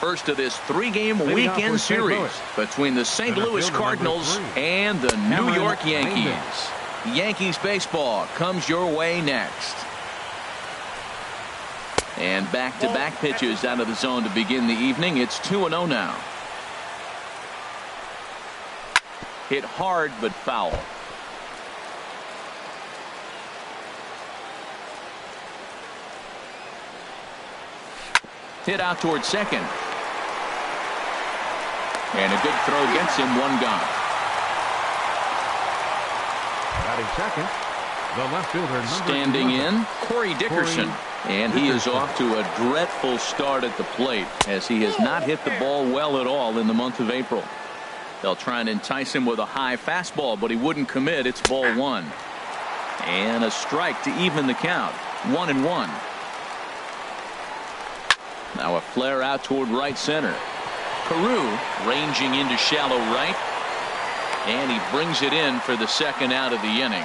first of this three-game weekend series between the St. Louis Cardinals and the New York Yankees. Yankees baseball comes your way next. And back-to-back pitches out of the zone to begin the evening. It's 2-0 now. Hit hard but foul. Hit out towards second. And a good throw gets him one gone. Batting second, the left fielder. Standing in, Corey Dickerson. And he is off to a dreadful start at the plate as he has not hit the ball well at all in the month of April. They'll try and entice him with a high fastball, but he wouldn't commit. It's ball one. And a strike to even the count. 1-1. Now a flare out toward right center. Carew ranging into shallow right. And he brings it in for the second out of the inning.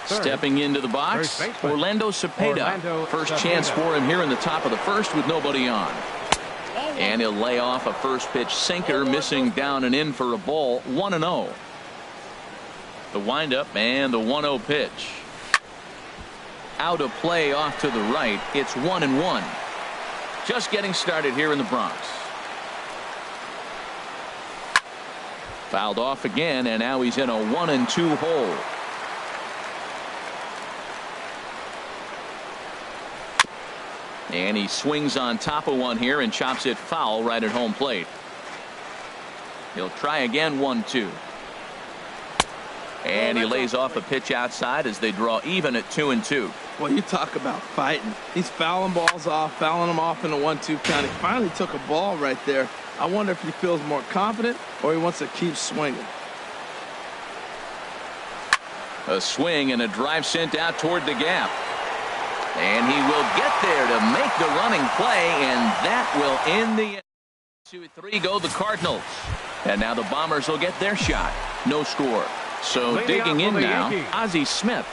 Stepping into the box, Orlando Cepeda. First chance for him here in the top of the first with nobody on. And he'll lay off a first pitch sinker, missing down and in for a ball. 1-0. The windup and the 1-0 pitch. Out of play off to the right. It's 1-1. Just getting started here in the Bronx. Fouled off again, and now he's in a 1-2 hole. And he swings on top of one here and chops it foul right at home plate. He'll try again. 1-2. And he lays off a pitch outside as they draw even at 2-2. Well, you talk about fighting. He's fouling balls off, fouling them off in a 1-2 count. He finally took a ball right there. I wonder if he feels more confident or he wants to keep swinging. A swing and a drive sent out toward the gap. And he will get there to make the running play, and that will end the 2-3 go the Cardinals. And now the Bombers will get their shot. No score. So digging in now, Ozzie Smith.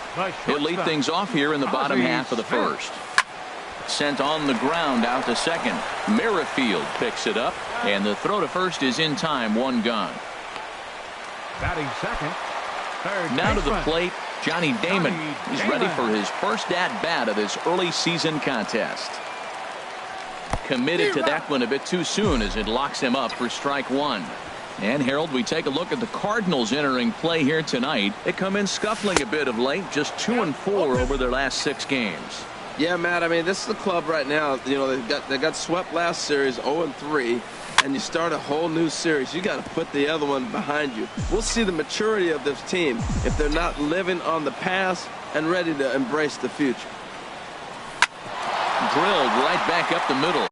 He'll lead things off here in the bottom half of the first. Sent on the ground out to second. Merrifield picks it up, and the throw to first is in time. One gone. Batting second. Now to the plate, Johnny Damon. He's ready for his first at-bat of this early season contest. Committed to that one a bit too soon as it locks him up for strike one. And Harold, we take a look at the Cardinals entering play here tonight. They come in scuffling a bit of late, just 2-4 over their last 6 games. Yeah, Matt, I mean, this is the club right now. You know, they got swept last series 0-3, and you start a whole new series. You got to put the other one behind you. We'll see the maturity of this team if they're not living on the past and ready to embrace the future. Drilled right back up the middle.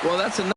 Well, that's enough.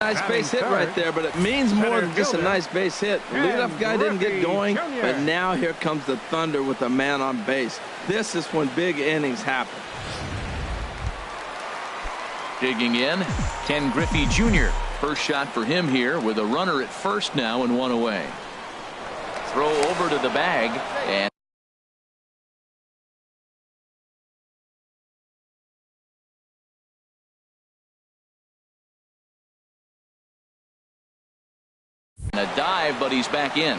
Nice base hit right there, but it means more than just a nice base hit. The leadoff guy didn't get going, but now here comes the thunder with a man on base. This is when big innings happen. Digging in, Ken Griffey Jr. First shot for him here with a runner at first now and one away. Throw over to the bag, and a dive, but he's back in.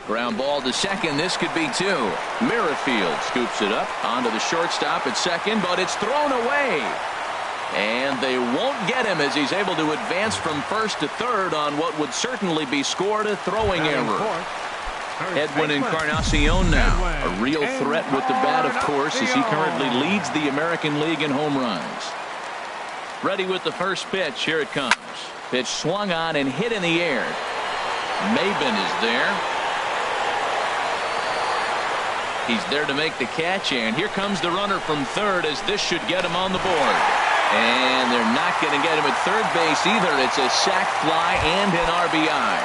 Ground ball to second. This could be two. Merrifield scoops it up onto the shortstop at second, but it's thrown away. And they won't get him as he's able to advance from first to third on what would certainly be scored a throwing error. Edwin Encarnacion now, a real threat with the bat, of course, as he currently leads the American League in home runs. Ready with the first pitch. Here it comes. Pitch swung on and hit in the air. Maben is there. He's there to make the catch, and here comes the runner from third, as this should get him on the board. And they're not going to get him at third base either. It's a sac fly and an RBI.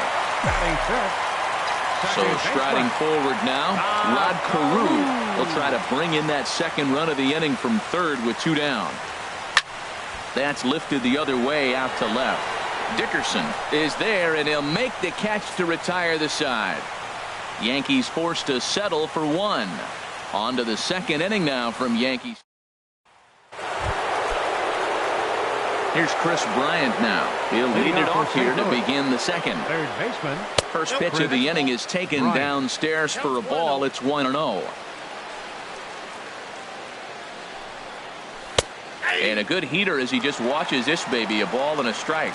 So striding forward now, Rod Carew will try to bring in that second run of the inning from third with two down. That's lifted the other way out to left. Dickerson is there, and he'll make the catch to retire the side. Yankees forced to settle for one. On to the second inning now from Yankees. Here's Chris Bryant now. He'll lead it off here to begin the second. Third baseman. First pitch of the inning is taken downstairs for a ball. It's 1-0. And a good heater as he just watches this baby. A ball and a strike.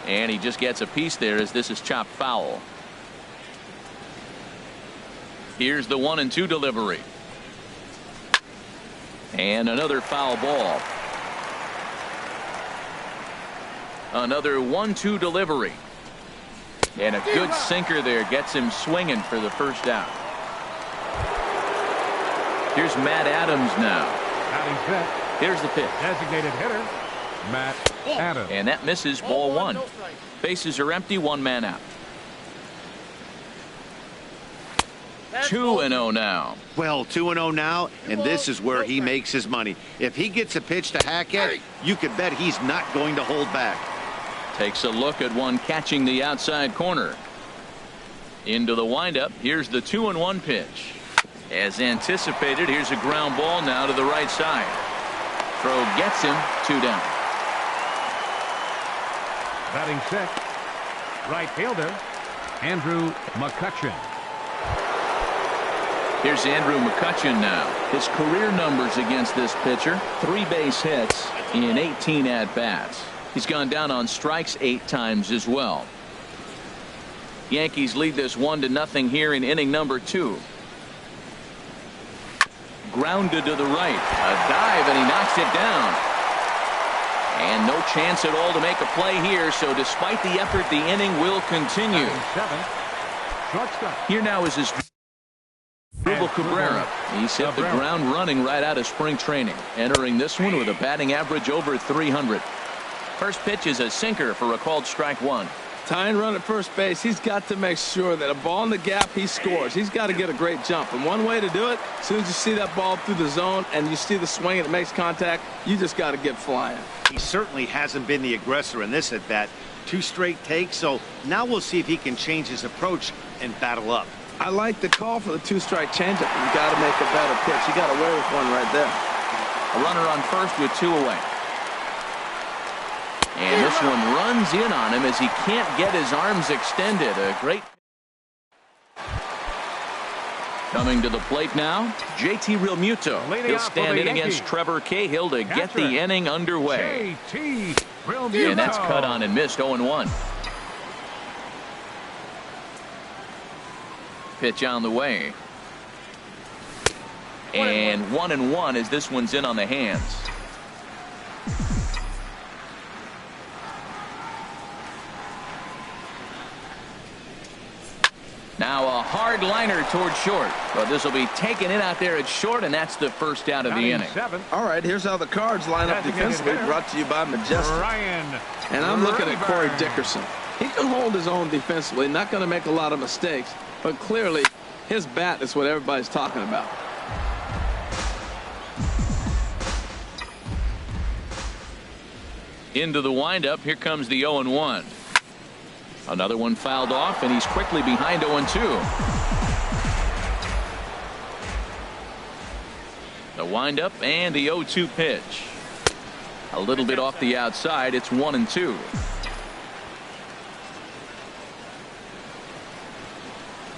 And he just gets a piece there as this is chopped foul. Here's the 1-2 delivery. And another foul ball. Another 1-2 delivery. And a good sinker there gets him swinging for the first out. Here's Matt Adams now. Here's the pitch. Designated hitter, Matt Adams. And that misses, ball one. Bases are empty, one man out. 2-0 now. Well, 2-0 now, and this is where he makes his money. If he gets a pitch to hack at, you can bet he's not going to hold back. Takes a look at one catching the outside corner. Into the windup. Here's the 2-1 pitch. As anticipated, here's a ground ball now to the right side. Throw gets him, two down. Batting sixth, right fielder, Andrew McCutchen. Here's Andrew McCutchen now. His career numbers against this pitcher: 3 base hits in 18 at-bats. He's gone down on strikes 8 times as well. Yankees lead this 1-0 here in inning number 2. Grounded to the right. A dive, and he knocks it down. And no chance at all to make a play here, so despite the effort, the inning will continue. Here now is his Asdrubal Cabrera. He's hit the ground running right out of spring training, entering this one with a batting average over 300. First pitch is a sinker for a called strike one. Tying run at first base, he's got to make sure that a ball in the gap, he scores. He's got to get a great jump. And one way to do it, as soon as you see that ball through the zone and you see the swing and it makes contact, you just got to get flying. He certainly hasn't been the aggressor in this at-bat. 2 straight takes, so now we'll see if he can change his approach and battle up. I like the call for the 2-strike changeup. You got to make a better pitch. You got away with one right there. A runner on first with 2 away. And this one runs in on him as he can't get his arms extended. A great. Coming to the plate now, JT Realmuto. He'll stand in against Trevor Cahill to get the inning underway. And that's cut on and missed. 0-1. Pitch on the way. And 1-1 as this one's in on the hands. Now a hard liner toward short. But this will be taken in out there at short, and that's the first out of the inning. All right, here's how the Cards line up defensively, brought to you by Majestic. And I'm looking at Corey Dickerson. He can hold his own defensively, not going to make a lot of mistakes, but clearly his bat is what everybody's talking about. Into the windup, here comes the 0-1. Another one fouled off, and he's quickly behind 0-2. The windup and the 0-2 pitch. A little bit off the outside. It's 1-2.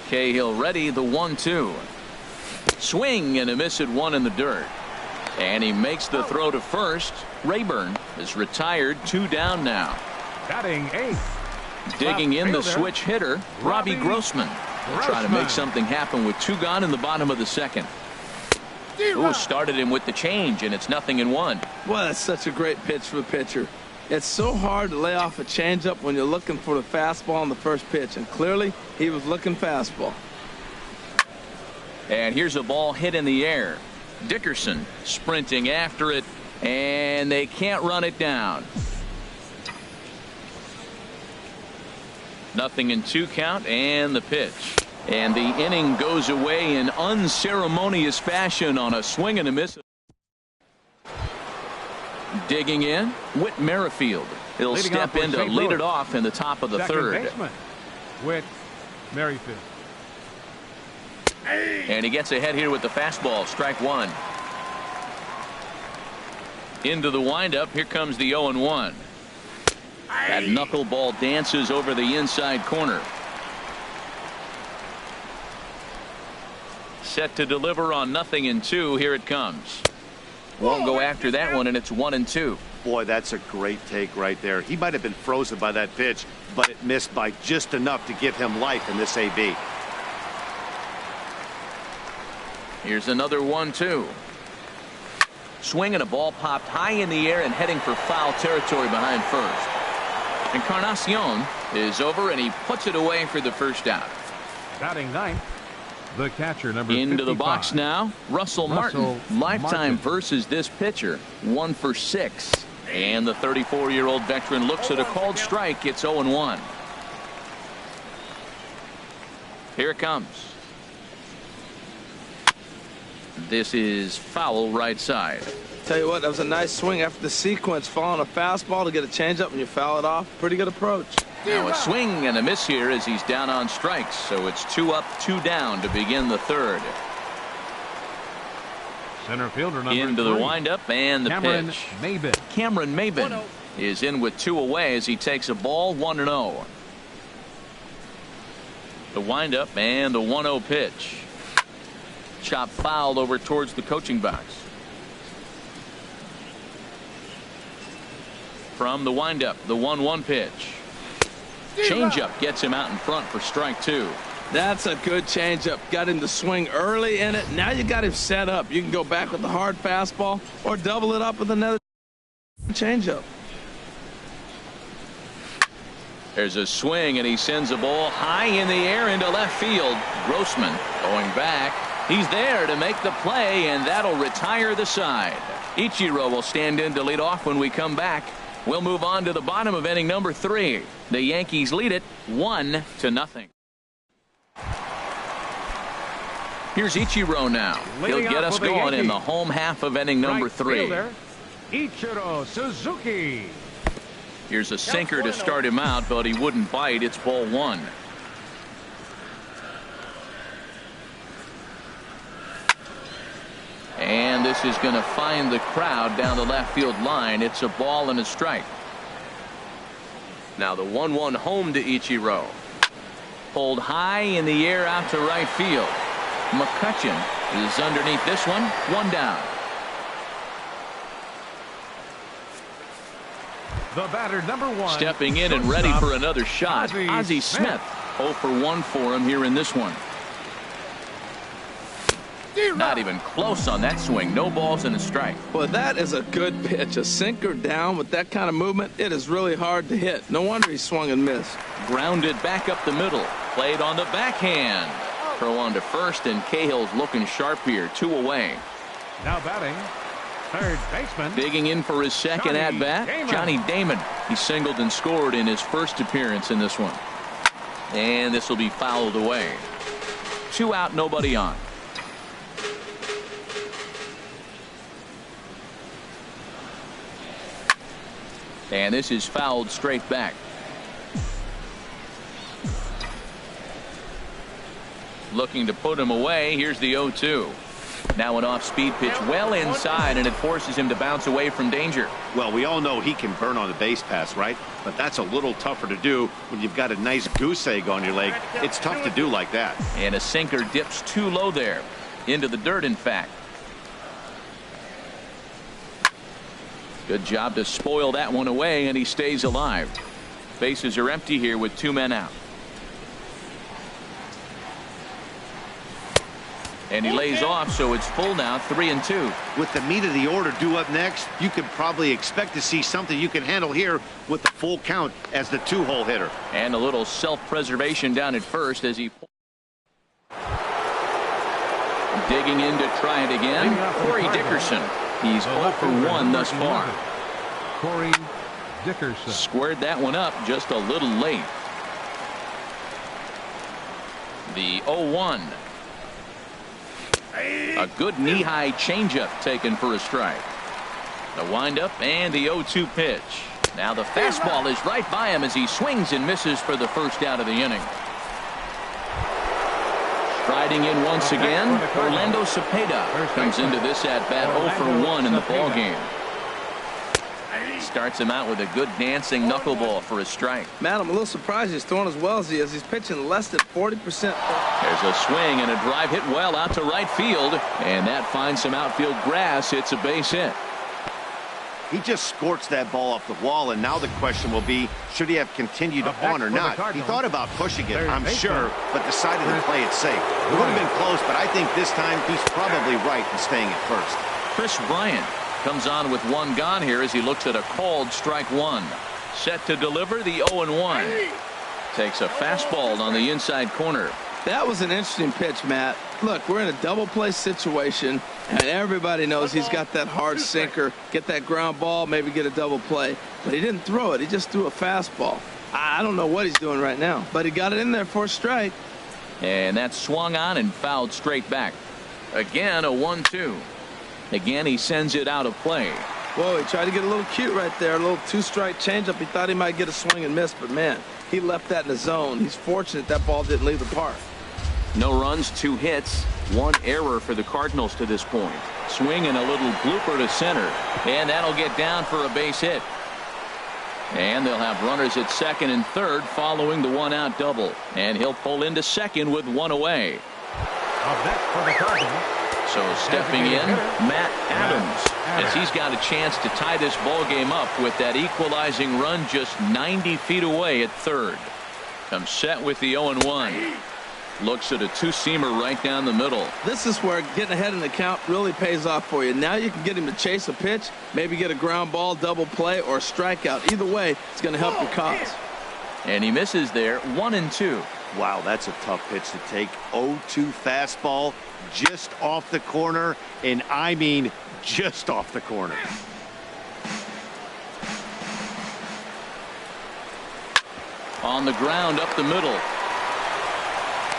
Cahill ready, the 1-2. Swing and a miss at one in the dirt. And he makes the throw to first. Rayburn is retired, 2 down now. Batting 8th. Digging in the switch hitter, Robbie Grossman. Trying to make something happen with 2 gone in the bottom of the second. Ooh, started him with the change, and it's 0-1. Well, that's such a great pitch for the pitcher. It's so hard to lay off a changeup when you're looking for the fastball on the first pitch, and clearly he was looking fastball. And here's a ball hit in the air. Dickerson sprinting after it, and they can't run it down. 0-2 count, and the pitch. And the inning goes away in unceremonious fashion on a swing and a miss. Digging in, Whit Merrifield. He'll step in to lead it off in the top of the third. Whit Merrifield. And he gets ahead here with the fastball, strike 1. Into the windup, here comes the 0-1. That knuckleball dances over the inside corner. Set to deliver on 0-2. Here it comes. Won't go after that one, and it's 1-2. Boy, that's a great take right there. He might have been frozen by that pitch, but it missed by just enough to give him life in this AB. Here's another 1-2. Swing and a ball popped high in the air and heading for foul territory behind first. Encarnacion is over, and he puts it away for the first out. Batting 9th. The catcher, number 55. Into the box now, Russell Martin. Lifetime versus this pitcher, 1 for 6. And the 34-year-old veteran looks at a called strike. It's 0-1. Here it comes. This is foul right side. Tell you what, that was a nice swing after the sequence, following a fastball to get a changeup and you foul it off. Pretty good approach. Now a swing and a miss here as he's down on strikes. So it's 2 up, 2 down to begin the third. Center fielder number Into 3. the windup and the Cameron pitch. Maybin. Cameron Maybin is in with 2 away as he takes a ball, 1-0. The windup and the 1-0 pitch. Chop fouled over towards the coaching box. From the windup, the 1-1 pitch. Changeup gets him out in front for strike 2. That's a good changeup. Got him to swing early in it. Now you got him set up. You can go back with the hard fastball or double it up with another changeup. There's a swing, and he sends a ball high in the air into left field. Grossman going back. He's there to make the play, and that'll retire the side. Ichiro will stand in to lead off when we come back. We'll move on to the bottom of inning number 3. The Yankees lead it 1-0. Here's Ichiro now. He'll get us going in the home half of inning number 3. Ichiro Suzuki. Here's a sinker to start him out, but he wouldn't bite. It's ball 1. And this is going to find the crowd down the left field line. It's a ball and a strike. Now the 1-1 home to Ichiro. Pulled high in the air out to right field. McCutchen is underneath this one. 1 down. The batter, number 1. Stepping in and ready for another shot. Ozzie Smith. 0 for 1 for him here in this one. Not even close on that swing. No balls and a strike. Well, that is a good pitch. A sinker down with that kind of movement, it is really hard to hit. No wonder he swung and missed. Grounded back up the middle. Played on the backhand. Throw on to first, and Cahill's looking sharp here. 2 away. Now batting, third baseman. Digging in for his second at-bat, Johnny Damon. He singled and scored in his first appearance in this one. And this will be fouled away. 2 out, nobody on. And this is fouled straight back. Looking to put him away. Here's the 0-2. Now an off-speed pitch well inside, and it forces him to bounce away from danger. Well, we all know he can burn on the base pass, right? But that's a little tougher to do when you've got a nice goose egg on your leg. It's tough to do like that. And a sinker dips too low there. Into the dirt, in fact. Good job to spoil that one away, and he stays alive. Bases are empty here with 2 men out. And he lays off, so it's full now, 3-2. With the meat of the order due up next, you could probably expect to see something you can handle here with the full count as the 2-hole hitter. And a little self-preservation down at first as he digging in to try it again. Corey Dickerson. He's 0 for 1 thus far. Corey Dickerson. Squared that one up just a little late. The 0-1. A good knee-high changeup taken for a strike. The windup and the 0-2 pitch. Now the fastball is right by him as he swings and misses for the first out of the inning. Striding in once again, Orlando Cepeda comes into this at-bat 0 for 1 in the ballgame. Starts him out with a good dancing knuckleball for a strike. Matt, I'm a little surprised he's throwing as well as he is. He's pitching less than 40%. There's a swing and a drive hit well out to right field, and that finds some outfield grass. It's a base hit. He just scorched that ball off the wall, and now the question will be, should he have continued on or not? He thought about pushing it, I'm sure, but decided to play it safe. It would have been close, but I think this time he's probably right in staying at first. Chris Bryant comes on with 1 gone here as he looks at a called strike 1. Set to deliver the 0-1. Takes a fastball on the inside corner. That was an interesting pitch, Matt. Look, we're in a double play situation, and everybody knows he's got that hard sinker. Get that ground ball, maybe get a double play. But he didn't throw it. He just threw a fastball. I don't know what he's doing right now, but he got it in there for a strike. And that swung on and fouled straight back. Again, a 1-2. Again, he sends it out of play. Whoa, he tried to get a little cute right there. A little 2-strike changeup. He thought he might get a swing and miss, but man, he left that in the zone. He's fortunate that ball didn't leave the park. No runs, 2 hits, 1 error for the Cardinals to this point. Swing and a little blooper to center, and that'll get down for a base hit. And they'll have runners at second and third following the 1-out double. And he'll pull into second with 1 away. Up next for the Cardinals. So stepping in, Matt Adams, as he's got a chance to tie this ball game up with that equalizing run just 90 feet away at third. Comes set with the 0-1. Looks at a 2-seamer right down the middle. This is where getting ahead in the count really pays off for you. Now you can get him to chase a pitch, maybe get a ground ball, double play, or a strikeout. Either way, it's going to help your cause. And he misses there, 1-2. Wow, that's a tough pitch to take. 0-2 fastball just off the corner, and I mean just off the corner. On the ground up the middle.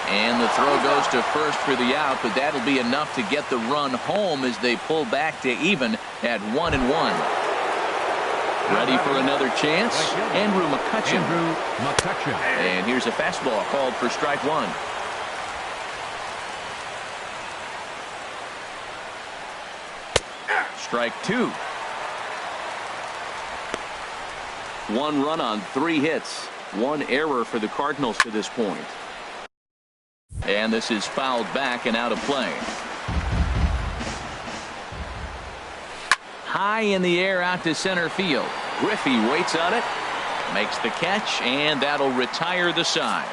And the throw goes to first for the out, but that'll be enough to get the run home as they pull back to even at 1-1. Ready for another chance? Andrew McCutchen. And here's a fastball called for strike 1. Strike 2. 1 run on 3 hits. 1 error for the Cardinals to this point. And this is fouled back and out of play. High in the air out to center field. Griffey waits on it, makes the catch, and that'll retire the side.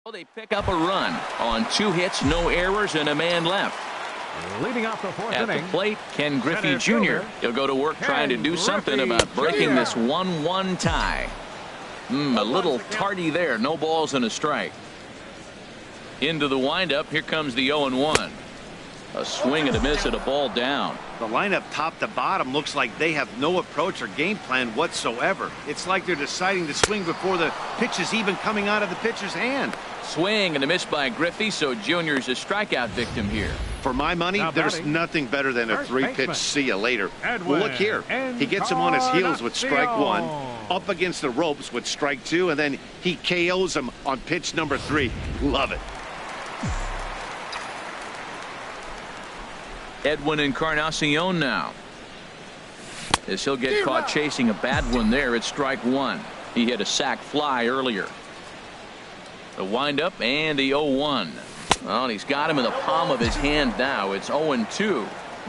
Well, they pick up a run on 2 hits, no errors, and a man left. Leading off the 4th At inning, the plate, Ken Griffey Jr. He'll go to work trying to do something about breaking this 1-1 tie. A little tardy there. No balls and a strike. Into the windup. Here comes the 0-1. A swing and a miss at a ball down. The lineup top to bottom looks like they have no approach or game plan whatsoever. It's like they're deciding to swing before the pitch is even coming out of the pitcher's hand. Swing and a miss by Griffey, so Junior's a strikeout victim here. For my money, there's nothing better than a 3-pitch see you later. Well, look here. He gets him on his heels with strike 1, up against the ropes with strike 2, and then he KOs him on pitch number 3. Love it. Edwin Encarnacion now, as he'll get caught chasing a bad one there at strike 1. He hit a sac fly earlier. The windup and the 0-1. Well, and he's got him in the palm of his hand now. It's 0-2.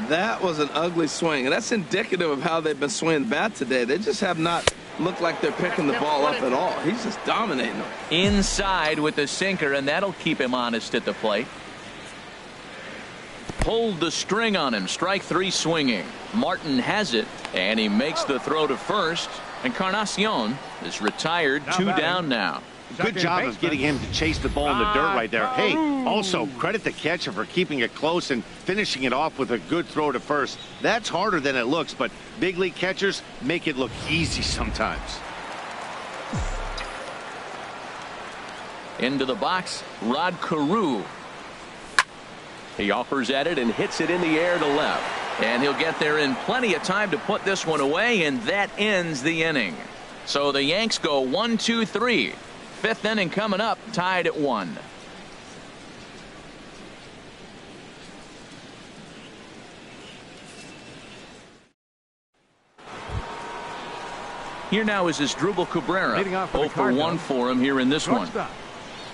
That was an ugly swing, and that's indicative of how they've been swinging bat today. They just have not looked like they're picking the ball up at all. He's just dominating them. Inside with the sinker, and that'll keep him honest at the plate. Pulled the string on him. Strike 3 swinging. Martin has it, and he makes the throw to first. Encarnacion is retired. 2 down now. Good job of getting him to chase the ball in the dirt right there. Hey, also credit the catcher for keeping it close and finishing it off with a good throw to first. That's harder than it looks, but big league catchers make it look easy sometimes. Into the box, Rod Carew. He offers at it and hits it in the air to left. And he'll get there in plenty of time to put this one away, and that ends the inning. So the Yanks go 1, 2, 3. 5th inning coming up, tied at 1. Here now is Asdrubal Cabrera. 0 for 1 for him here in this one.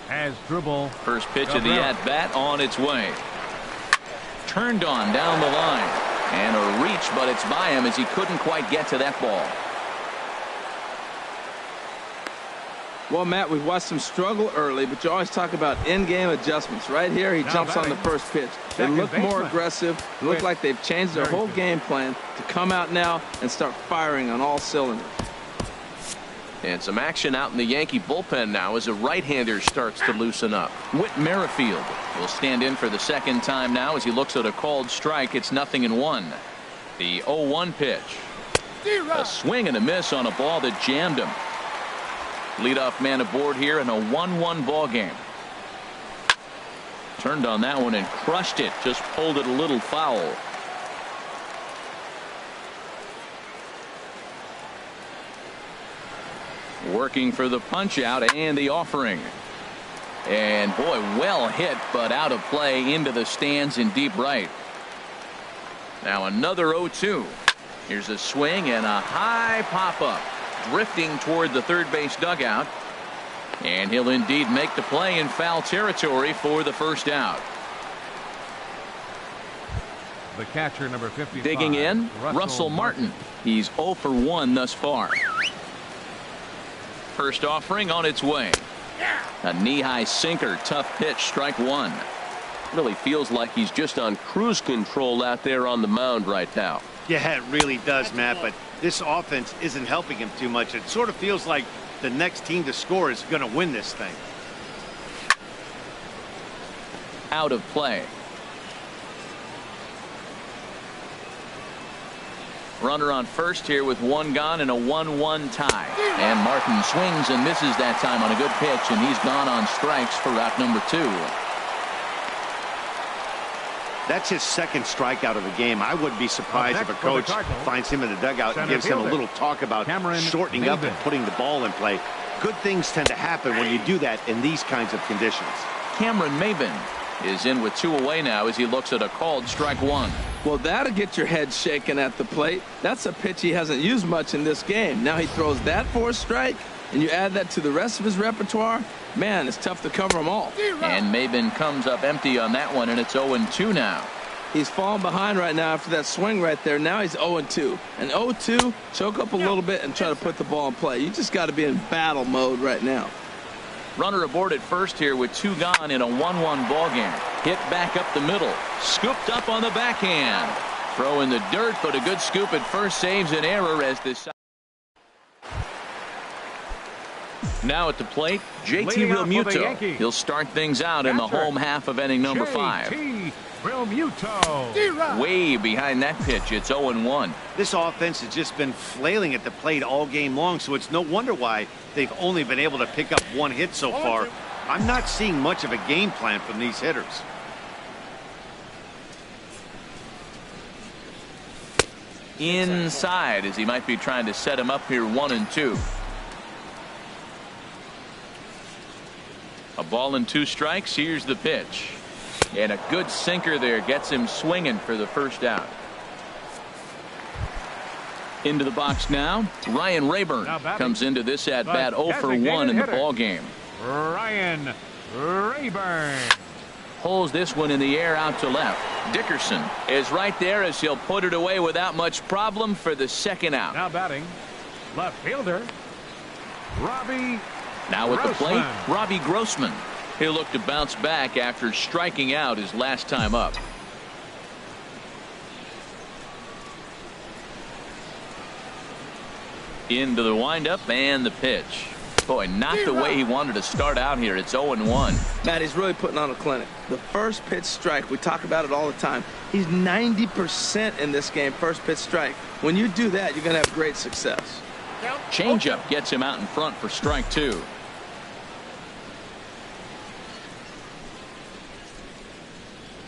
Asdrubal. First pitch of the at-bat on its way. Turned on down the line. And a reach, but it's by him as he couldn't quite get to that ball. Well, Matt, we've watched him struggle early, but you always talk about in-game adjustments. Right here, he jumps on the first pitch. They look more aggressive. They look like they've changed their whole game plan to come out now and start firing on all cylinders. And some action out in the Yankee bullpen now as a right-hander starts to loosen up. Whit Merrifield will stand in for the second time now as he looks at a called strike. It's 0-1. The 0-1 pitch. A swing and a miss on a ball that jammed him. Leadoff man aboard here in a 1-1 ball game. Turned on that one and crushed it. Just pulled it a little foul. Working for the punch out and the offering. And boy, well hit, but out of play into the stands in deep right. Now another 0-2. Here's a swing and a high pop up. Drifting toward the third base dugout. And he'll indeed make the play in foul territory for the first out. The catcher, number 55. Digging in, Russell Martin. He's 0 for 1 thus far. First offering on its way. A knee-high sinker, tough pitch, strike 1. Really feels like he's just on cruise control out there on the mound right now. Yeah, it really does, Matt, but this offense isn't helping him too much. It sort of feels like the next team to score is going to win this thing. Out of play. Runner on first here with 1 gone and a 1-1 tie. And Martin swings and misses that time on a good pitch, and he's gone on strikes for route number 2. That's his second strikeout of the game. I wouldn't be surprised if a coach finds him in the dugout and gives him a little talk about shortening up and putting the ball in play. Good things tend to happen when you do that in these kinds of conditions. Cameron Maybin is in with 2 away now as he looks at a called strike 1. Well, that'll get your head shaken at the plate. That's a pitch he hasn't used much in this game. Now he throws that for a strike, and you add that to the rest of his repertoire. Man, it's tough to cover them all. And Maybin comes up empty on that one, and it's 0-2 now. He's falling behind right now after that swing right there. Now he's 0-2. And 0-2, choke up a little bit and try to put the ball in play. You just got to be in battle mode right now. Runner aboard at first here with 2 gone in a 1-1 ball game. Hit back up the middle. Scooped up on the backhand. Throw in the dirt, but a good scoop at first saves an error as this. Now at the plate, JT Realmuto. He'll start things out in the home half of inning number 5. Realmuto. Way behind that pitch. It's 0-1. This offense has just been flailing at the plate all game long, so it's no wonder why they've only been able to pick up 1 hit so far. I'm not seeing much of a game plan from these hitters. Inside, as he might be trying to set him up here 1-2. A ball and 2 strikes. Here's the pitch. And a good sinker there gets him swinging for the first out. Into the box now. Ryan Rayburn comes into this at bat 0 for 1 in the ball game. Ryan Rayburn Pulls this one in the air out to left. Dickerson is right there as he'll put it away without much problem for the second out. now batting left fielder Robbie. Now at the plate, Grossman. Robbie Grossman. He'll look to bounce back after striking out his last time up. Into the windup and the pitch. Boy, not the way he wanted to start out here. It's 0-1. Matt, he's really putting on a clinic. The first pitch strike, we talk about it all the time. He's 90% in this game, first pitch strike. When you do that, you're going to have great success. Changeup gets him out in front for strike 2.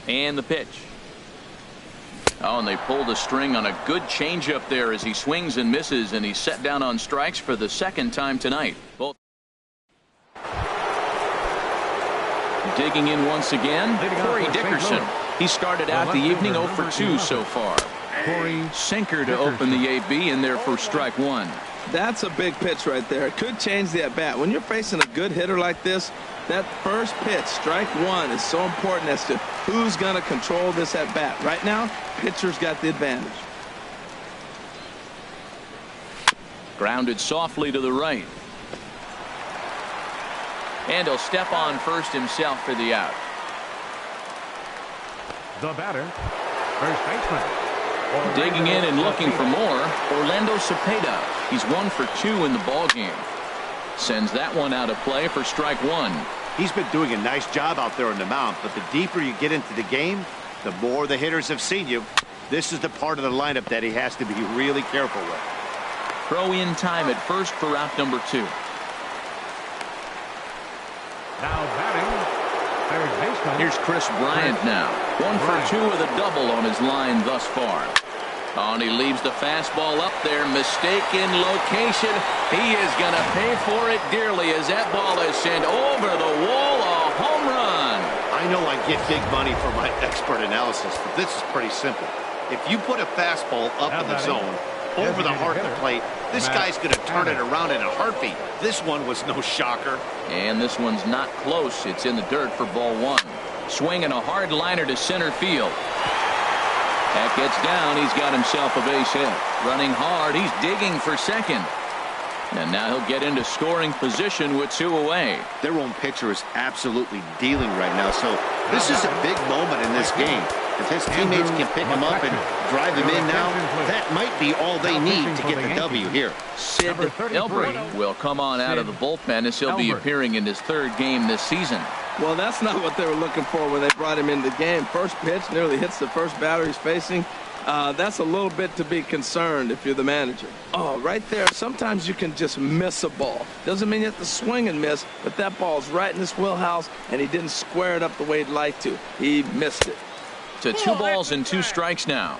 And the pitch. Oh, and they pulled the string on a good changeup there as he swings and misses, and he's set down on strikes for the second time tonight. Both digging in once again, Corey Dickerson. He started out the evening 0 for 2 so far. Sinker to open the AB in there for strike 1. That's a big pitch right there. It could change the at-bat. When you're facing a good hitter like this, that first pitch, strike 1, is so important as to who's going to control this at-bat. Right now, pitcher's got the advantage. Grounded softly to the right. And he'll step on first himself for the out. The batter, first baseman. Digging in and looking for more, Orlando Cepeda. He's 1 for 2 in the ball game. Sends that one out of play for strike 1. He's been doing a nice job out there on the mound, but the deeper you get into the game, the more the hitters have seen you. This is the part of the lineup that he has to be really careful with. Throw in time at first for out number 2. Now batting, third baseman. Here's Chris Bryant now. 1 for 2 with a double on his line thus far. Oh, and he leaves the fastball up there. Mistaken location. He is going to pay for it dearly as that ball is sent over the wall. A home run. I know I get big money for my expert analysis, but this is pretty simple. If you put a fastball up in the zone, over the heart of the plate, this guy's going to turn it around in a heartbeat. This one was no shocker. And this one's not close. It's in the dirt for ball 1. Swinging a hard liner to center field. That gets down. He's got himself a base hit. Running hard. He's digging for second. And now he'll get into scoring position with 2 away. Their own pitcher is absolutely dealing right now, so this is a big moment in this game. If his teammates can pick him up and drive him in now, that might be all they need to get the W here. Sid Elbry will come on out of the bullpen as he'll be appearing in his 3rd game this season. Well, that's not what they were looking for when they brought him into the game. First pitch nearly hits the first batter he's facing. That's a little bit to be concerned if you're the manager. Oh, right there. Sometimes you can just miss a ball. Doesn't mean you have to swing and miss, but that ball's right in his wheelhouse, and he didn't square it up the way he'd like to. He missed it. To 2 balls and 2 strikes now.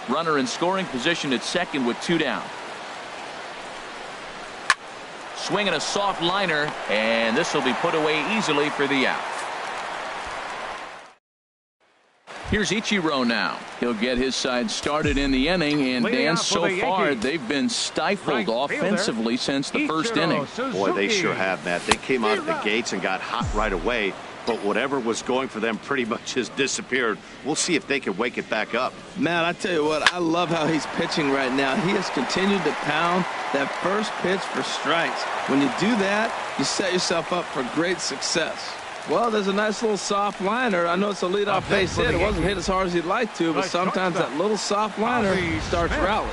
Runner in scoring position at second with 2 down. Swinging a soft liner, and this will be put away easily for the out. Here's Ichiro now. He'll get his side started in the inning, and Dan, so far they've been stifled offensively since the first inning. Boy, they sure have, Matt. They came out of the gates and got hot right away, but whatever was going for them pretty much has disappeared. We'll see if they can wake it back up. Matt, I tell you what, I love how he's pitching right now. He has continued to pound that first pitch for strikes. When you do that, you set yourself up for great success. Well, there's a nice little soft liner. I know it's a leadoff base hit. It wasn't hit as hard as he'd like to, but sometimes that little soft liner starts rallies.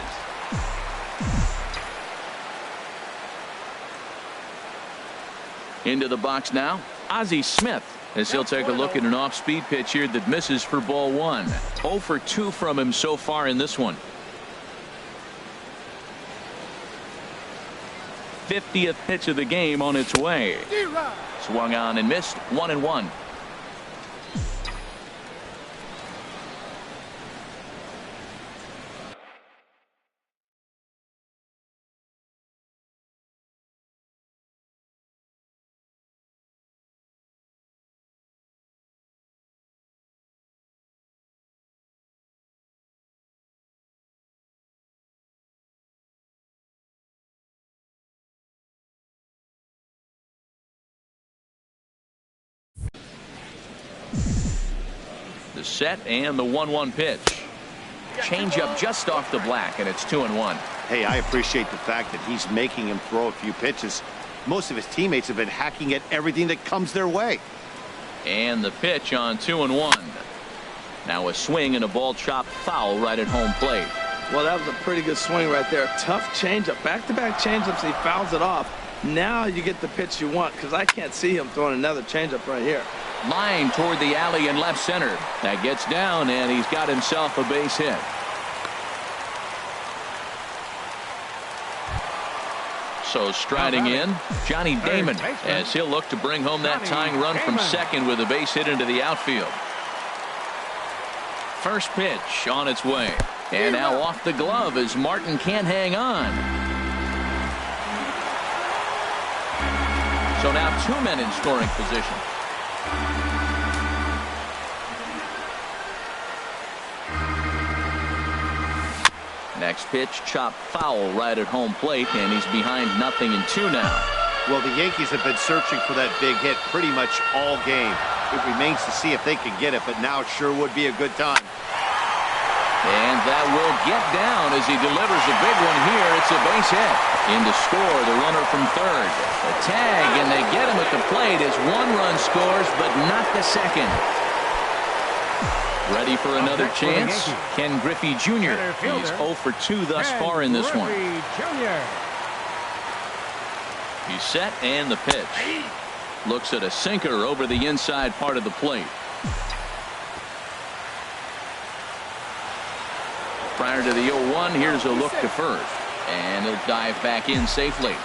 Into the box now, Ozzie Smith, as he'll take a look at an off-speed pitch here that misses for ball 1. 0 for 2 from him so far in this one. 50th pitch of the game on its way. Swung on and missed. 1-1. The set and the 1-1 pitch. Change up just off the black, and it's 2-1. Hey, I appreciate the fact that he's making him throw a few pitches. Most of his teammates have been hacking at everything that comes their way. And the pitch on 2-1. Now a swing and a ball chopped foul right at home plate. Well, that was a pretty good swing right there. Tough changeup. Back-to-back changeups. He fouls it off. Now you get the pitch you want, because I can't see him throwing another changeup right here. Line toward the alley in left center. That gets down, and he's got himself a base hit. So striding in, Johnny Damon, as he'll look to bring home that tying run from second with a base hit into the outfield. First pitch on its way. And now off the glove as Martin can't hang on. So now 2 men in scoring position. Next pitch, chopped foul right at home plate, and he's behind 0-2 now. Well, the Yankees have been searching for that big hit pretty much all game. It remains to see if they can get it, but now it sure would be a good time. And that will get down as he delivers a big one here. It's a base hit. In to score, the runner from third. A tag, and they get him at the plate as 1 run scores, but not the second. Ready for another chance? Ken Griffey Jr. He's 0 for 2 thus far in this one. He's set, and the pitch. Looks at a sinker over the inside part of the plate. Prior to the 0-1, here's a look to first. And he'll dive back in safely.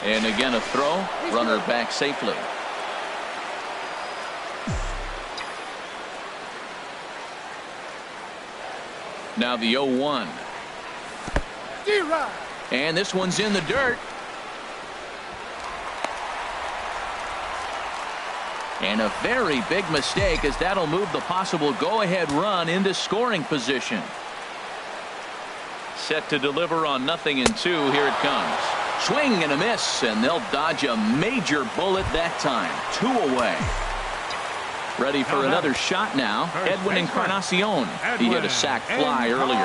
And again a throw. Runner back safely. Now the 0-1. And this one's in the dirt. And a very big mistake, as that'll move the possible go-ahead run into scoring position. Set to deliver on 0-2. Here it comes. Swing and a miss, and they'll dodge a major bullet that time. 2 away. Ready for another shot now. Edwin Encarnacion. He hit a sac fly earlier.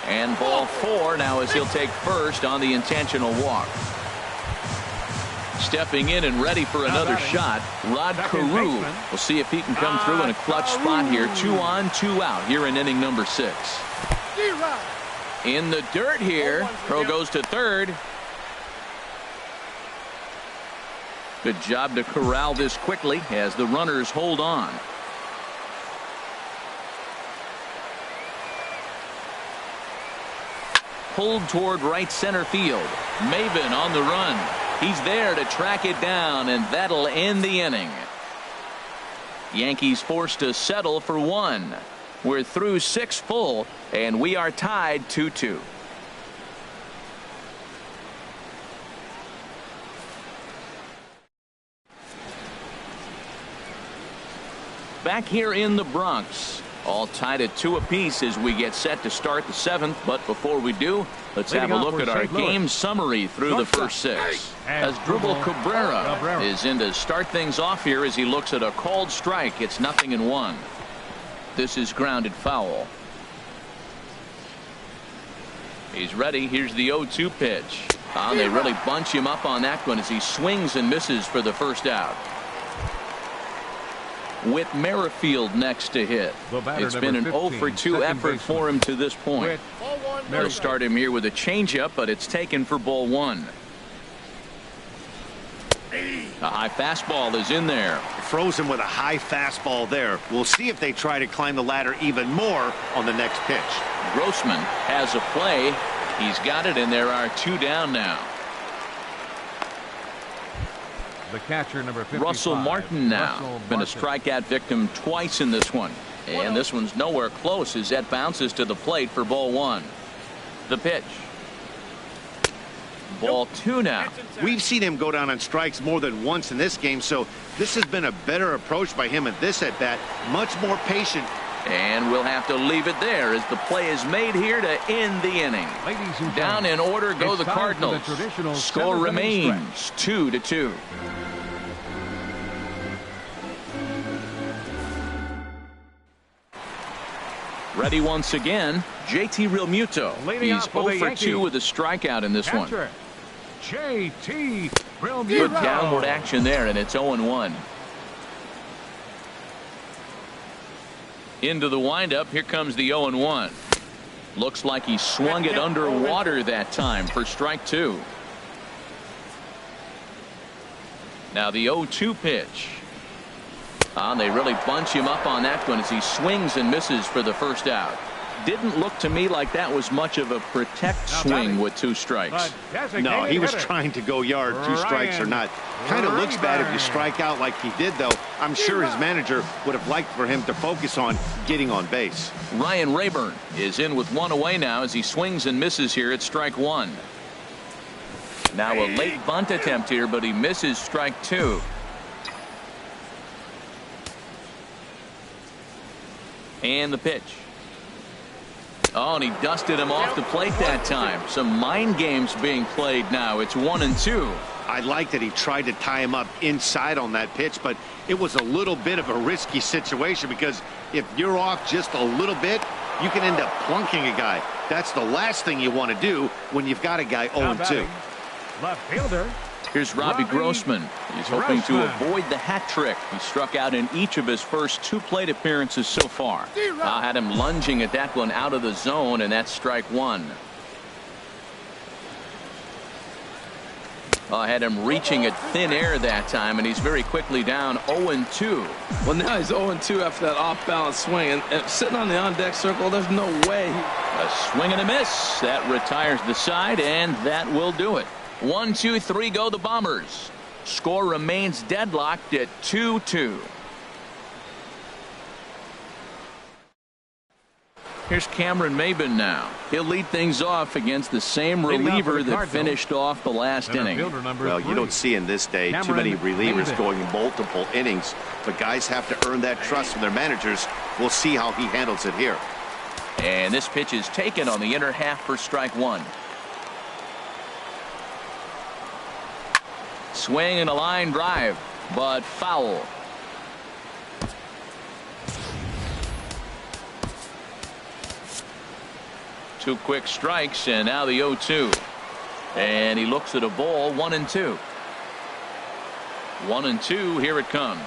And ball 4 now as he'll take first on the intentional walk. Stepping in and ready for another shot, Rod Carew. We'll see if he can come through in a clutch spot here. 2 on, 2 out here in inning number 6. In the dirt here. Crow goes to third. Good job to corral this quickly as the runners hold on. Pulled toward right center field. Maven on the run. He's there to track it down, and that'll end the inning. Yankees forced to settle for 1. We're through 6 full, and we are tied 2-2. Back here in the Bronx, all tied at 2 apiece as we get set to start the 7th. But before we do, let's have a look at our game summary through the first 6. Asdrubal Cabrera is in to start things off here as he looks at a called strike. It's 0-1. This is grounded foul. He's ready. Here's the 0-2 pitch. They really bunch him up on that one as he swings and misses for the first out. with Merrifield next to hit. It's been an 0 for 2 effort for him to this point. They'll start him here with a changeup, but it's taken for ball 1. A high fastball is in there. Frozen with a high fastball there. We'll see if they try to climb the ladder even more on the next pitch. Grossman has a play. He's got it, and there are 2 down now. The catcher, number 55, Russell Martin now. Been a strikeout victim twice in this one. And this one's nowhere close as that bounces to the plate for ball 1. The pitch. Ball 2 now. We've seen him go down on strikes more than once in this game, so this has been a better approach by him at this at-bat. Much more patient. And we'll have to leave it there as the play is made here to end the inning. Down in order go the Cardinals. Score remains 2-2. Ready once again, JT Realmuto. He's 0 for 2 with a strikeout in this one. JT Realmuto. Good downward action there, and it's 0-1. Into the windup. Here comes the 0-1. Looks like he swung it underwater that time for strike 2. Now the 0-2 pitch. They really bunch him up on that one as he swings and misses for the first out. Didn't look to me like that was much of a protect swing with 2 strikes. No, he was trying to go yard, 2 strikes or not. Kind of looks bad if you strike out like he did, though. I'm sure his manager would have liked for him to focus on getting on base. Ryan Rayburn is in with 1 away now as he swings and misses here at strike 1. Now a late bunt attempt here, but he misses strike 2. And the pitch. Oh, and he dusted him off the plate that time. Some mind games being played now. It's 1-2. I like that he tried to tie him up inside on that pitch, but it was a little bit of a risky situation because if you're off just a little bit, you can end up plunking a guy. That's the last thing you want to do when you've got a guy 0-2. Left fielder. Here's Robbie Grossman. He's hoping to avoid the hat trick. He struck out in each of his first 2 plate appearances so far. I had him lunging at that one out of the zone, and that's strike 1. I had him reaching at thin air that time, and he's very quickly down 0-2. Well, now he's 0-2 after that off-balance swing. And sitting on the on-deck circle, there's no way. A swing and a miss. That retires the side, and that will do it. 1, 2, 3 go the Bombers. Score remains deadlocked at 2-2. Here's Cameron Maybin now. He'll lead things off against the same reliever that finished off the last inning. Well, you don't see in this day too many relievers going multiple innings, but guys have to earn that trust from their managers. We'll see how he handles it here. And this pitch is taken on the inner half for strike 1. Swing and a line drive, but foul. Two quick strikes, and now the 0-2. And he looks at a ball, 1-2. 1-2, here it comes.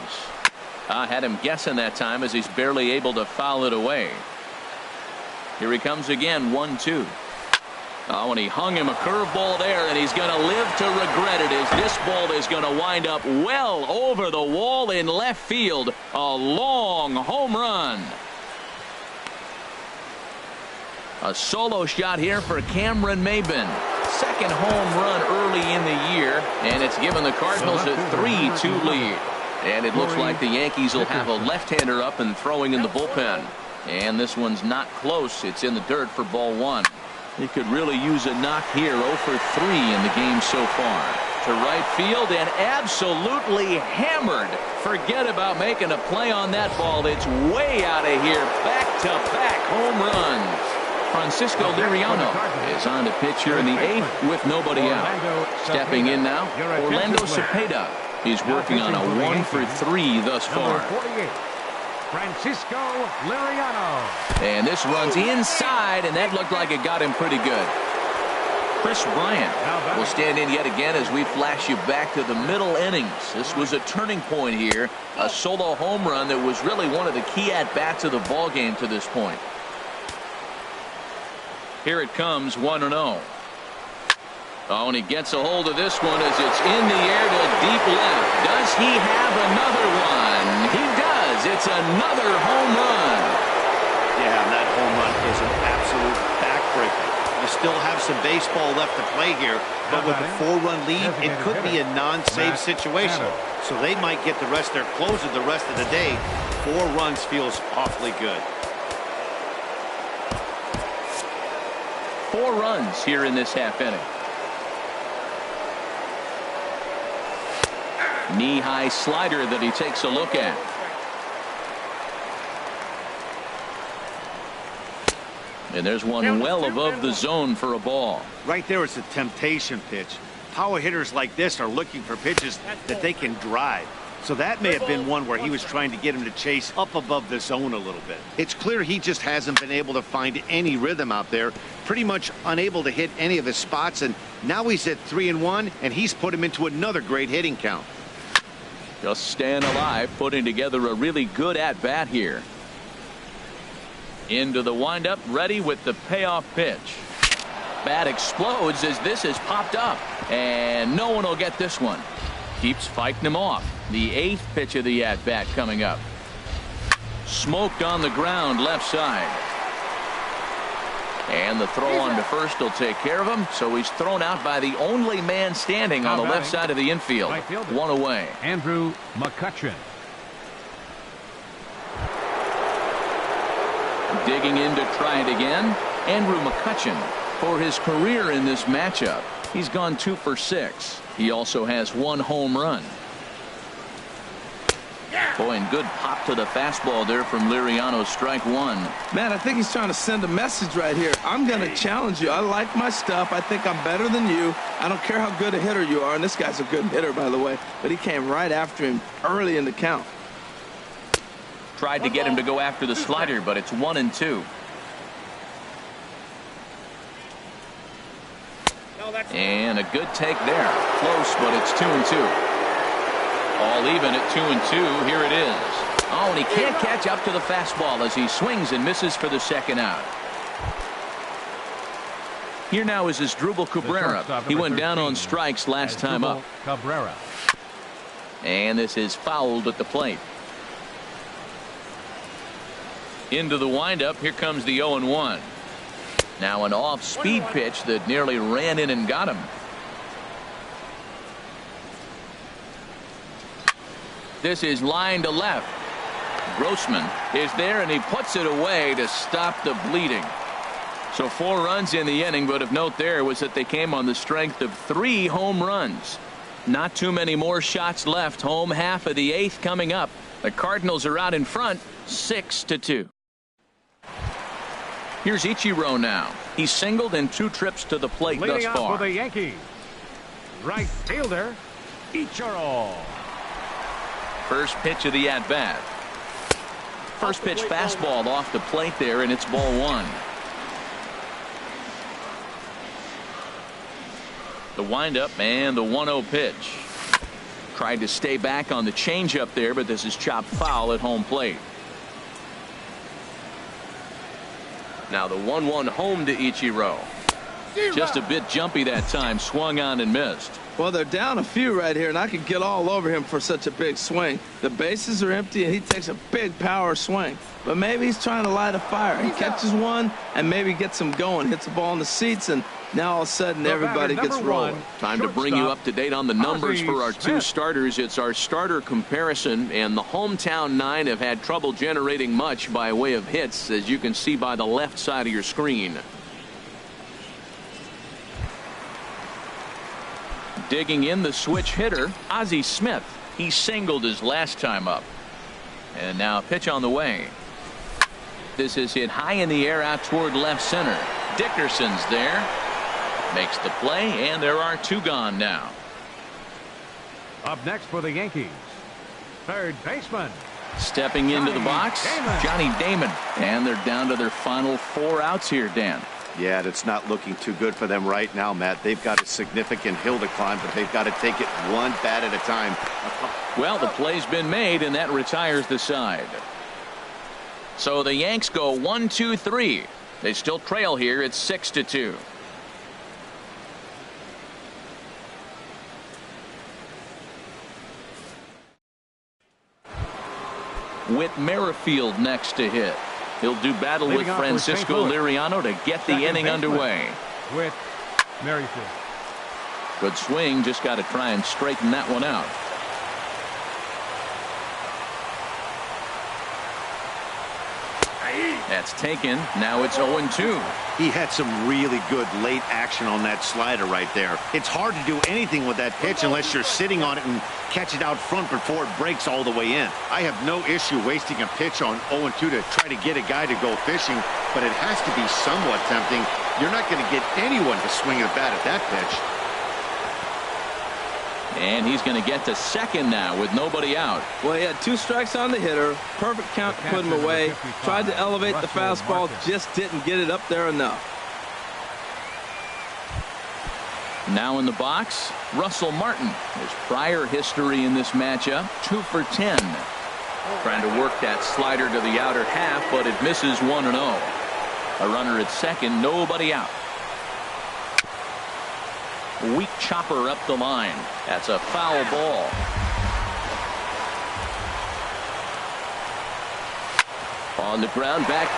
I had him guessing that time as he's barely able to foul it away. Here he comes again, 1-2. Oh, and he hung him a curveball there, and he's going to live to regret it as this ball is going to wind up well over the wall in left field. A long home run. A solo shot here for Cameron Maybin. Second home run early in the year, and it's given the Cardinals a 3-2 lead. And it looks like the Yankees will have a left-hander up and throwing in the bullpen. And this one's not close. It's in the dirt for ball 1. He could really use a knock here. 0 for 3 in the game so far. To right field and absolutely hammered. Forget about making a play on that ball. It's way out of here. Back-to-back home runs. Francisco Liriano is on to pitch here in the 8th with nobody out. Stepping in now, Orlando Cepeda. He's working on a 1 for 3 thus far. Francisco Liriano. And this runs inside, and that looked like it got him pretty good. Chris Bryant will stand in yet again as we flash you back to the middle innings. This was a turning point here. A solo home run that was really one of the key at-bats of the ballgame to this point. Here it comes, 1-0. Oh, and he gets a hold of this one as it's in the air to deep left. Does he have another one? He does. It's another home run. Yeah, and that home run is an absolute backbreaker. You still have some baseball left to play here, but with a 4-run lead, it could be a non-save situation. So they might get the rest of their closer the rest of the day. 4 runs feels awfully good. 4 runs here in this half inning. Knee-high slider that he takes a look at. And there's one well above the zone for a ball. Right there is a temptation pitch. Power hitters like this are looking for pitches that they can drive. So that may have been one where he was trying to get him to chase up above the zone a little bit. It's clear he just hasn't been able to find any rhythm out there. Pretty much unable to hit any of his spots. And now he's at 3-1, and he's put him into another great hitting count. Just staying alive, putting together a really good at-bat here. Into the windup, ready with the payoff pitch. Bat explodes as this has popped up. And no one will get this one. Keeps fighting him off. The 8th pitch of the at-bat coming up. Smoked on the ground left side. And the throw on to first will take care of him. So he's thrown out by the only man standing on the left side of the infield. 1 away. Andrew McCutchen. Digging in to try it again. Andrew McCutchen. For his career in this matchup, he's gone 2 for 6. He also has 1 home run. Boy, and good pop to the fastball there from Liriano, strike 1. Man, I think he's trying to send a message right here. I'm going to challenge you. I like my stuff. I think I'm better than you. I don't care how good a hitter you are. And this guy's a good hitter, by the way. But he came right after him early in the count. Tried to get him to go after the slider, but it's 1-2. And a good take there. Close, but it's 2-2. All even at 2-2. Here it is. Oh, and he can't catch up to the fastball as he swings and misses for the second out. Here now is Asdrubal Cabrera. He went down on strikes last time up. Cabrera. And this is fouled at the plate. Into the windup. Here comes the 0-1. Now an off-speed pitch that nearly ran in and got him. This is line to left. Grossman is there, and he puts it away to stop the bleeding. So 4 runs in the inning, but of note there was that they came on the strength of 3 home runs. Not too many more shots left. Home half of the 8th coming up. The Cardinals are out in front, 6-2. Here's Ichiro now. He's singled in 2 trips to the plate thus far. For the Yankees, right fielder Ichiro. First pitch of the at-bat. First pitch fastball off the plate there, and it's ball 1. The windup and the 1-0 pitch. Tried to stay back on the changeup there, but this is chopped foul at home plate. Now the 1-1 home to Ichiro. Just a bit jumpy that time. Swung on and missed. Well, they're down a few right here, and I could get all over him for such a big swing. The bases are empty, and he takes a big power swing. But maybe he's trying to light a fire. He catches one and maybe gets him going. Hits the ball in the seats, and now all of a sudden everybody gets rolling. Time to bring you up to date on the numbers for our 2 starters. It's our starter comparison, and the hometown 9 have had trouble generating much by way of hits, as you can see by the left side of your screen. Digging in the switch hitter, Ozzie Smith. He singled his last time up. And now a pitch on the way. This is hit high in the air out toward left center. Dickerson's there. Makes the play, and there are 2 gone now. Up next for the Yankees, third baseman. Stepping into the box, Johnny Damon. And they're down to their final 4 outs here, Dan. Yeah, it's not looking too good for them right now, Matt. They've got a significant hill to climb, but they've got to take it one bat at a time. Well, the play's been made, and that retires the side. So the Yanks go 1-2-3. They still trail here. It's 6-2. Whit Merrifield next to hit. He'll do battle with Francisco Liriano to get the inning underway. Whit Merrifield. Good swing. Just got to try and straighten that one out. That's taken. Now it's 0-2. He had some really good late action on that slider right there. It's hard to do anything with that pitch unless you're sitting on it and catch it out front before it breaks all the way in. I have no issue wasting a pitch on 0-2 to try to get a guy to go fishing, but it has to be somewhat tempting. You're not going to get anyone to swing a bat at that pitch. And he's going to get to second now with nobody out. Well, he had 2 strikes on the hitter. Perfect count to put him away. Tried to elevate the fastball, just didn't get it up there enough. Now in the box, Russell Martin. His prior history in this matchup, 2 for 10. Trying to work that slider to the outer half, but it misses 1-0. A runner at second, nobody out. Weak chopper up the line. That's a foul ball. On the ground, back.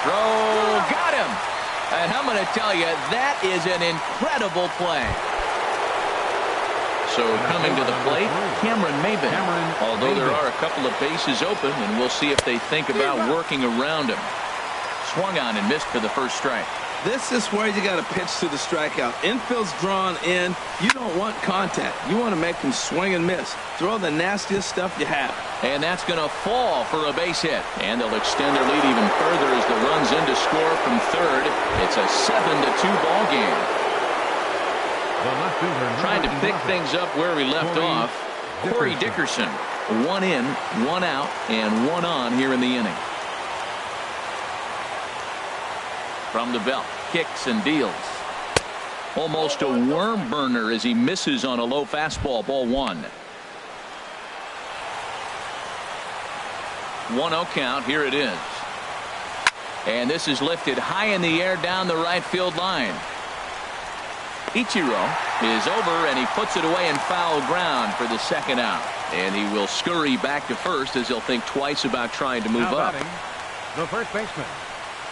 Throw, got him. And I'm going to tell you, that is an incredible play. So coming to the plate, Cameron Maybin. Although there are a couple of bases open, and we'll see if they think about working around him. Swung on and missed for the first strike. This is where you got to pitch to the strikeout. Infield's drawn in. You don't want contact. You want to make him swing and miss. Throw the nastiest stuff you have. And that's going to fall for a base hit. And they'll extend their lead even further as the run's in to score from third. It's a 7-2 ball game. Trying to pick things up where we left off. Corey Dickerson. 1 in, 1 out, and 1 on here in the inning. From the belt, kicks and deals. Almost a worm burner as he misses on a low fastball. Ball 1. 1-0 count. Here it is. And this is lifted high in the air down the right field line. Ichiro is over, and he puts it away in foul ground for the second out. And he will scurry back to first as he'll think twice about trying to move up. The first baseman,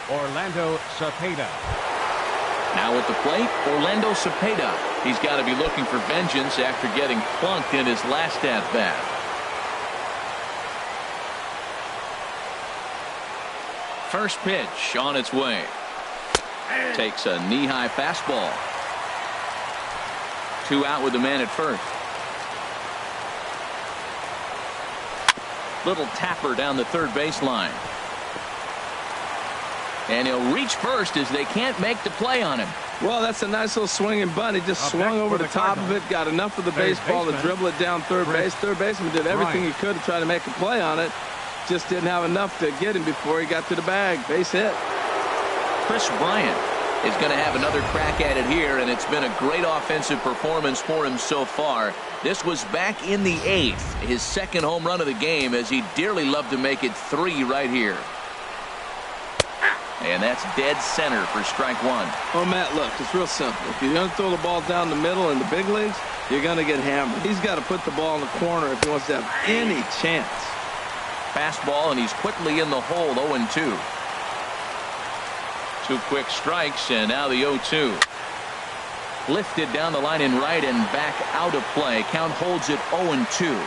Orlando Cepeda. Now at the plate, Orlando Cepeda. He's got to be looking for vengeance after getting plunked in his last at-bat. First pitch on its way. Takes a knee-high fastball. 2 out with the man at first. Little tapper down the third baseline. And he'll reach first as they can't make the play on him. Well, that's a nice little swinging bunt. He just swung over the top of it, got enough of the baseball to dribble it down third base. Third baseman did everything he could to try to make a play on it. Just didn't have enough to get him before he got to the bag. Base hit. Chris Bryant is going to have another crack at it here, and it's been a great offensive performance for him so far. This was back in the 8th, his second home run of the game, as he dearly loved to make it 3 right here. And that's dead center for strike 1. Oh, Matt, look, it's real simple. If you're going to throw the ball down the middle in the big leagues, you're going to get hammered. He's got to put the ball in the corner if he wants to have any chance. Fastball, and he's quickly in the hole. 0-2. 2 quick strikes, and now the 0-2. Lifted down the line in right and back out of play. Count holds it 0-2.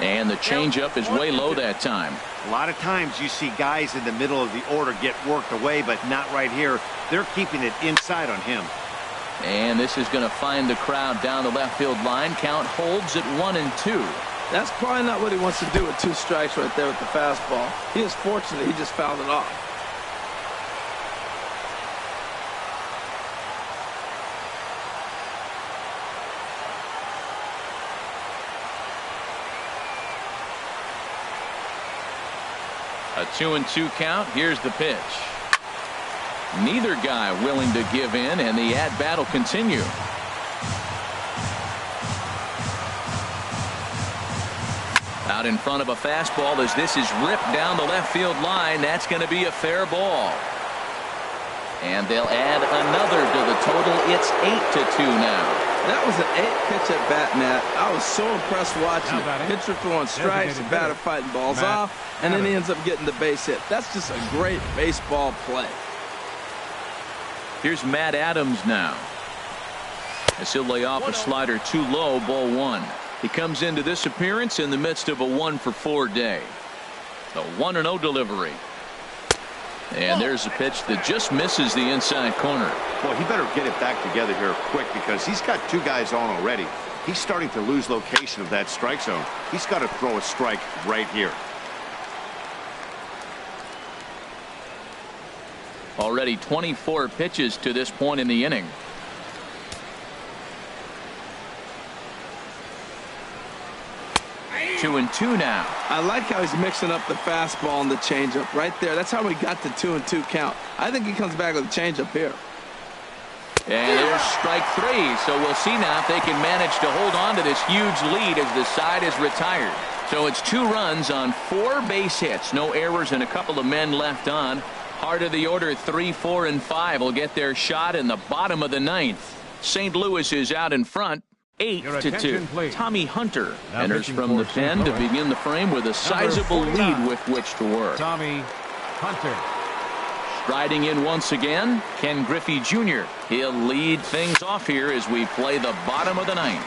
And the changeup is way low that time. A lot of times you see guys in the middle of the order get worked away, but not right here. They're keeping it inside on him. And this is going to find the crowd down the left field line. Count holds at 1-2. That's probably not what he wants to do with 2 strikes right there with the fastball. He is fortunate he just fouled it off. A 2-2 count. Here's the pitch. Neither guy willing to give in, and the at-bat will continue. Out in front of a fastball as this is ripped down the left field line. That's going to be a fair ball. And they'll add another to the total. It's 8-2 now. That was an 8-pitch at bat, Matt. I was so impressed watching it. Pitcher throwing strikes, the batter fighting balls off, and then he ends up getting the base hit. That's just a great baseball play. Here's Matt Adams now. As he'll lay off a slider too low, ball one. He comes into this appearance in the midst of a 1-for-4 day. The 1-0 delivery. And there's a pitch that just misses the inside corner. Well, he better get it back together here quick because he's got two guys on already. He's starting to lose location of that strike zone. He's got to throw a strike right here. Already 24 pitches to this point in the inning. Two and two now. I like how he's mixing up the fastball and the changeup right there. That's how we got the 2-2 count. I think he comes back with a changeup here. And there's strike three. So we'll see now if they can manage to hold on to this huge lead as the side is retired. So it's 2 runs on 4 base hits. No errors and a couple of men left on. Heart of the order 3, 4, and 5 will get their shot in the bottom of the 9th. St. Louis is out in front. 8-2. Please. Tommy Hunter Now enters from the pen to begin the frame with a sizable lead with which to work. Tommy Hunter. Striding in once again, Ken Griffey Jr. He'll lead things off here as we play the bottom of the 9th.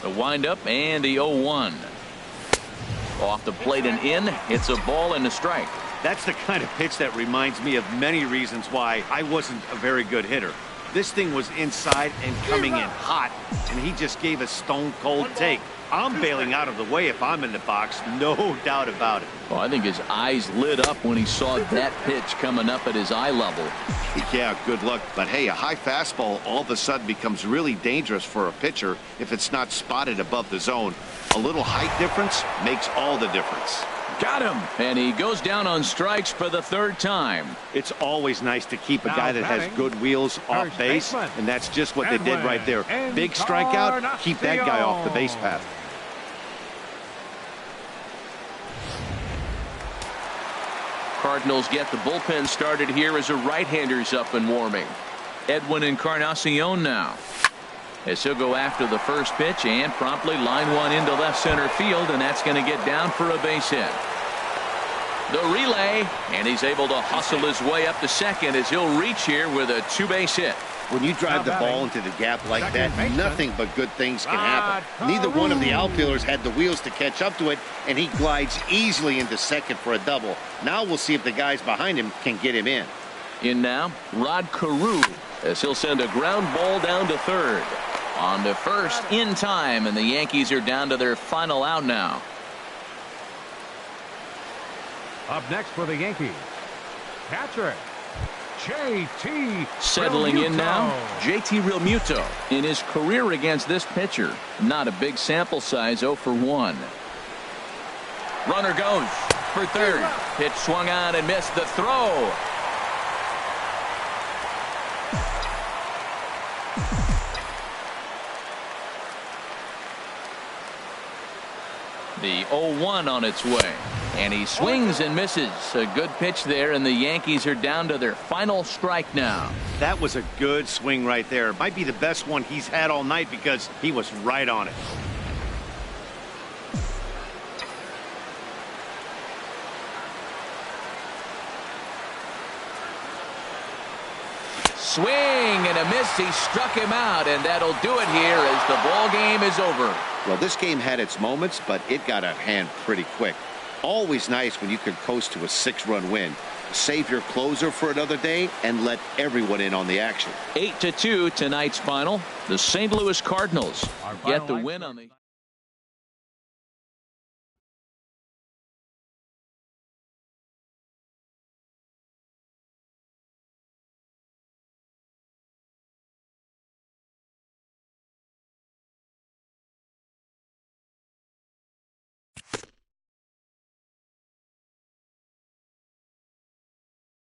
The windup and the 0-1. Off the plate and in. It's a ball and a strike. That's the kind of pitch that reminds me of many reasons why I wasn't a very good hitter. This thing was inside and coming in hot, and he just gave a stone-cold take. I'm bailing out of the way if I'm in the box, no doubt about it. Well, I think his eyes lit up when he saw that pitch coming up at his eye level. Yeah, good luck. But hey, a high fastball all of a sudden becomes really dangerous for a pitcher if it's not spotted above the zone. A little height difference makes all the difference. Got him. And he goes down on strikes for the 3rd time. It's always nice to keep a guy that has good wheels off base, and that's just what they did right there. Big strikeout, keep that guy off the base path. Cardinals get the bullpen started here as a right-hander's up and warming. Edwin Encarnacion now. As he'll go after the first pitch and promptly line one into left center field, and that's going to get down for a base hit. The relay, and he's able to hustle his way up to second as he'll reach here with a 2-base hit. When you drive the ball into the gap like that, nothing but good things can happen. Neither one of the outfielders had the wheels to catch up to it, and he glides easily into second for a double. Now we'll see if the guys behind him can get him in. In now, Rod Carew, as he'll send a ground ball down to third. On to first in time, and the Yankees are down to their final out now. Up next for the Yankees, catcher JT settling Realmuto. in now, JT Realmuto. In his career against this pitcher, not a big sample size, 0 for 1. Runner goes for third. Pitch swung on and missed. The throw. The 0-1 on its way. And he swings and misses. A good pitch there, and the Yankees are down to their final strike now. That was a good swing right there. Might be the best one he's had all night because he was right on it. Swing and a miss. He struck him out, and that'll do it here as the ball game is over. Well, this game had its moments, but it got out of hand pretty quick. Always nice when you can coast to a 6-run win. Save your closer for another day and let everyone in on the action. 8-2 tonight's final. The St. Louis Cardinals get the win on the